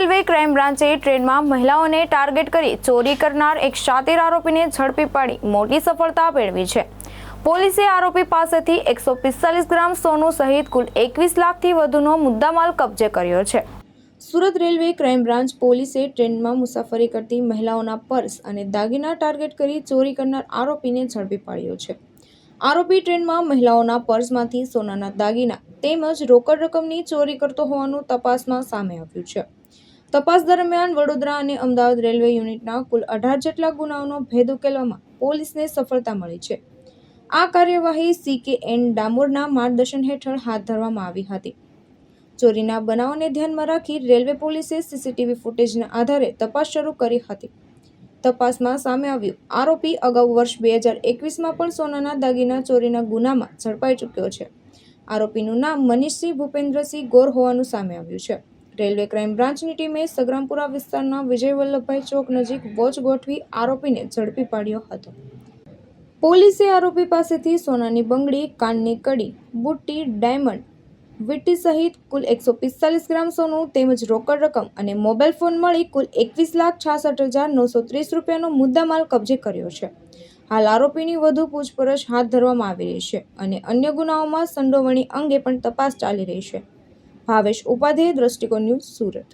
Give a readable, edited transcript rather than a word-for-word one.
Railway crime બ્રાન્ચે ટ્રેનમાં મહિલાઓને target કરી ચોરી કરનાર એક શાતીર આરોપીને ઝડપી પાડી મોટી સફળતા મેળવી છે। પોલીસે આરોપી પાસેથી 145 ગ્રામ સોનું સહિત કુલ 21 લાખથી વધુનો મુદ્દામાલ કબજે કર્યો છે। સુરત રેલવે ક્રાઇમ બ્રાન્ચ પોલીસે ટ્રેનમાં મુસાફરી કરતી મહિલાઓના પર્સ અને દાગીના ટાર્ગેટ કરી ચોરી કરનાર આરોપીને ઝડપી પાડ્યો છે। આરોપી ટ્રેનમાં મહિલાઓના પર્સમાંથી સોનાના દાગીના તેમજ રોકડ રકમની ચોરી કરતો હોવાનું તપાસમાં સામે આવ્યું છે। તપાસ દરમિયાન વડોદરા અને અમદાવાદ રેલવે યુનિટના કુલ 18 જેટલા ગુનાઓનો ભેદ ઉકેલવામાં પોલીસને સફળતા મળી છે। આ કાર્યવાહી CKN ડામોરના માર્ગદર્શન હેઠળ હાથ ધરવામાં આવી હતી। ચોરીના બનાવને ધ્યાનમાં રાખી રેલવે પોલીસે CCTV ફૂટેજના આધારે તપાસ શરૂ કરી હતી। તપાસમાં સામે આવ્યું, આરોપી અગાઉ વર્ષ 2021માં પણ સોનાના દાગીના ચોરીના ગુનામાં ઝડપાઈ ચૂક્યો છે। આરોપીનું નામ મનીષસિંહ ભૂપેન્દ્રસિંહ ગોર હોવાનું સામે આવ્યું છે। રેલવે ક્રાઇમ બ્રાન્ચની ટીમે સગ્રામપુરા વિસ્તારના વિજય વલ્લભભાઈ ચોક નજીક વોચ ગોઠવી આરોપીને ઝડપી પાડ્યો હતો। પોલીસે આરોપી પાસેથી સોનાની બંગડી, કાનની કડી, બુટ્ટી, ડાયમંડ, વીંટી સહિત કુલ 145 ગ્રામ સોનું તેમજ રોકડ રકમ અને મોબાઈલ ફોન મળી કુલ 21,66,930 રૂપિયાનો મુદ્દામાલ કબજે કર્યો છે। હાલ આરોપીની વધુ પૂછપરછ હાથ ધરવામાં આવી રહી છે અને અન્ય ગુનાઓમાં સંડોવણી અંગે પણ તપાસ ચાલી રહી છે। ભાવેશ ઉપાધ્યાય, દ્રષ્ટિકોણ ન્યૂઝ, સુરત।